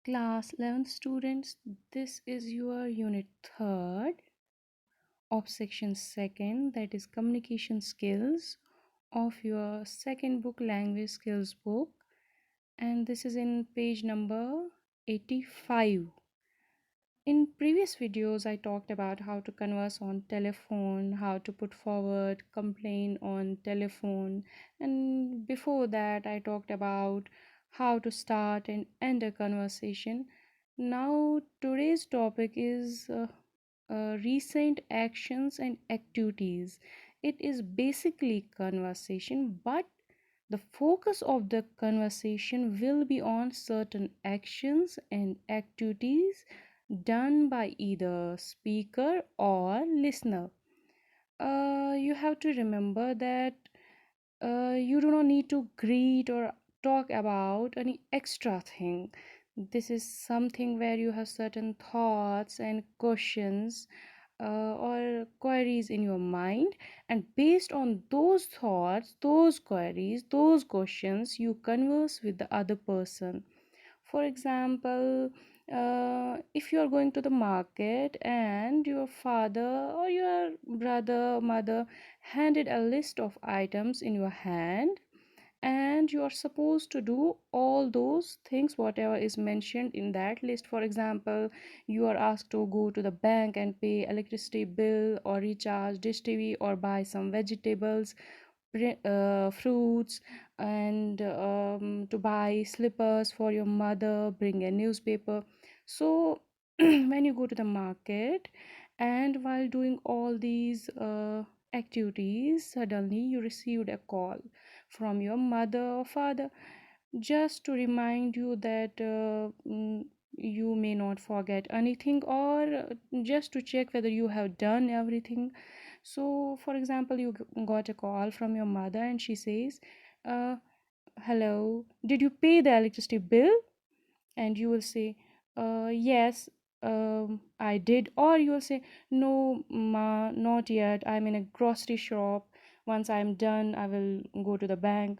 Class 11 students, this is your unit 3rd of section 2nd, that is communication skills, of your second book, language skills book, and this is in page number 85. In previous videos I talked about how to converse on telephone, how to put forward complaint on telephone, and before that I talked about how to start and end a conversation. Now today's topic is recent actions and activities. It is basically conversation, but the focus of the conversation will be on certain actions and activities done by either speaker or listener. You have to remember that you do not need to greet or talk about any extra thing. This is something where you have certain thoughts and questions or queries in your mind, and based on those thoughts, those queries, those questions, you converse with the other person. For example, if you are going to the market and your father or your brother, mother handed a list of items in your hand, and you are supposed to do all those things whatever is mentioned in that list. For example, you are asked to go to the bank and pay electricity bill or recharge dish tv or buy some vegetables, fruits, and to buy slippers for your mother, bring a newspaper. So when you go to the market and while doing all these activities, suddenly you received a call from your mother or father, just to remind you that you may not forget anything, or just to check whether you have done everything. So for example, you got a call from your mother and she says, uh, hello, did you pay the electricity bill? And you will say, yes, I did. Or you will say, no ma, not yet, I'm in a grocery shop, once I'm done I will go to the bank.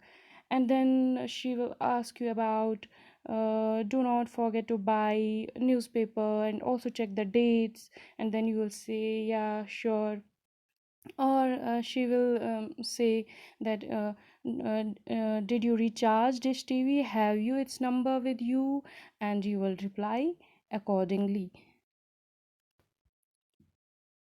And then she will ask you about, do not forget to buy newspaper and also check the dates. And then you will say, yeah, sure. Or she will say that, did you recharge dish tv, have you its number with you? And you will reply accordingly.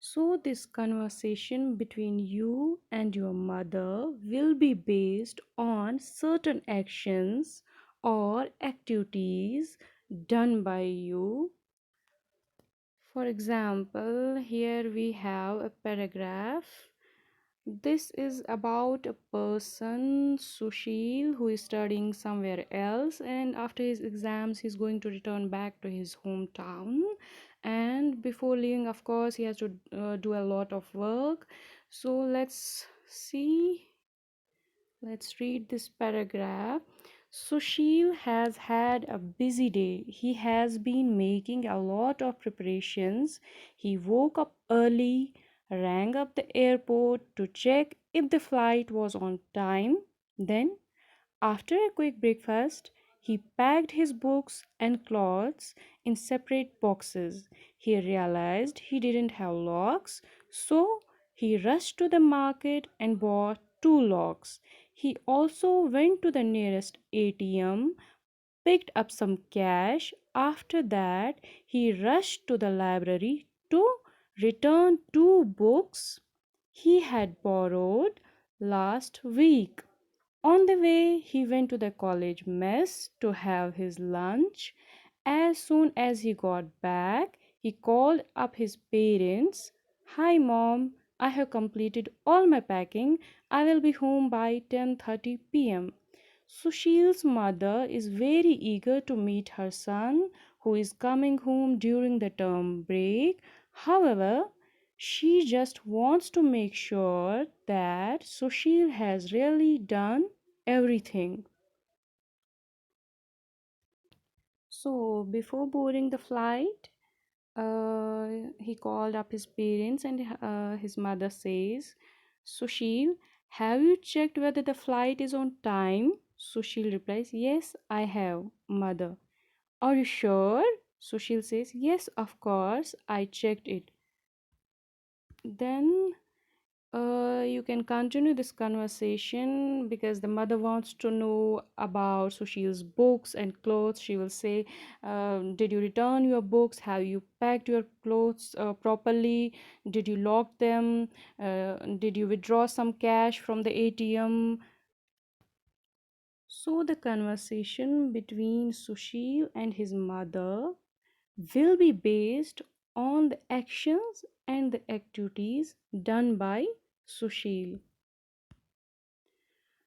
So this conversation between you and your mother will be based on certain actions or activities done by you. For example, here we have a paragraph. This is about a person, Sushil, who is studying somewhere else, and after his exams, he's going to return back to his hometown. And before leaving, of course, he has to do a lot of work. So let's read this paragraph. Sushil has had a busy day. He has been making a lot of preparations. He woke up early, rang up the airport to check if the flight was on time. Then, after a quick breakfast, he packed his books and clothes in separate boxes. He realized he didn't have locks, so he rushed to the market and bought two locks. He also went to the nearest ATM, picked up some cash. After that, he rushed to the library to return two books he had borrowed last week. On the way, he went to the college mess to have his lunch. As soon as he got back, he called up his parents. Hi mom, I have completed all my packing. I will be home by 10:30 p.m. Sushil's mother is very eager to meet her son, who is coming home during the term break. However, she just wants to make sure that Sushil has really done everything. So, before boarding the flight, he called up his parents, and his mother says, Sushil, have you checked whether the flight is on time? Sushil replies, yes, I have, mother. Are you sure? Sushil says, yes, of course, I checked it. Then you can continue this conversation because the mother wants to know about Sushil's books and clothes. She will say, did you return your books? Have you packed your clothes properly? Did you lock them? Did you withdraw some cash from the ATM? So the conversation between Sushil and his mother will be based on the actions and the activities done by Sushil.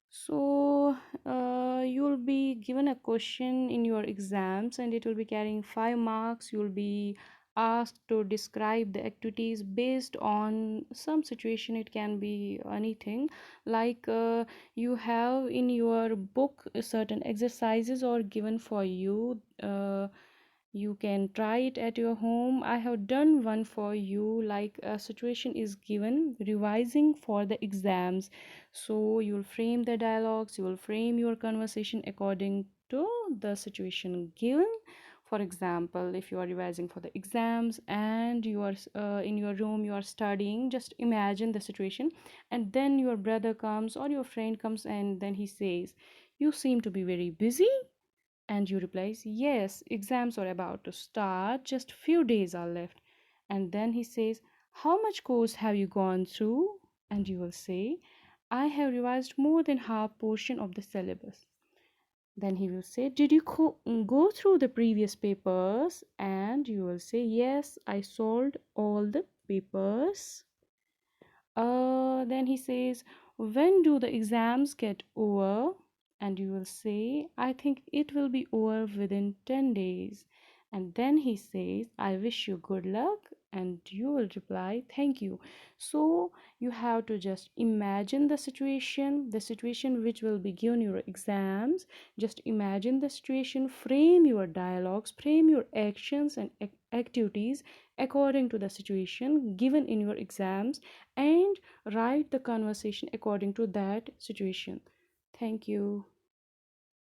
So, you'll be given a question in your exams and it will be carrying 5 marks. You'll be asked to describe the activities based on some situation. It can be anything, like you have in your book certain exercises or given for you. You can try it at your home. I have done one for you, like a situation is given revising for the exams. So you'll frame the dialogues, you will frame your conversation according to the situation given. For example, if you are revising for the exams and you are in your room, you are studying, just imagine the situation, and then your brother comes or your friend comes and then he says, you seem to be very busy, and you replies, yes, exams are about to start, just few days are left. And then he says, how much course have you gone through? And you will say, I have revised more than half portion of the syllabus. Then he will say, did you go through the previous papers? And you will say, yes, I solved all the papers. Then he says, when do the exams get over? And you will say, I think it will be over within 10 days. And then he says, I wish you good luck. And you will reply, thank you. So you have to just imagine the situation which will be given your exams. Just imagine the situation, frame your dialogues, frame your actions and activities according to the situation given in your exams, and write the conversation according to that situation. Thank you.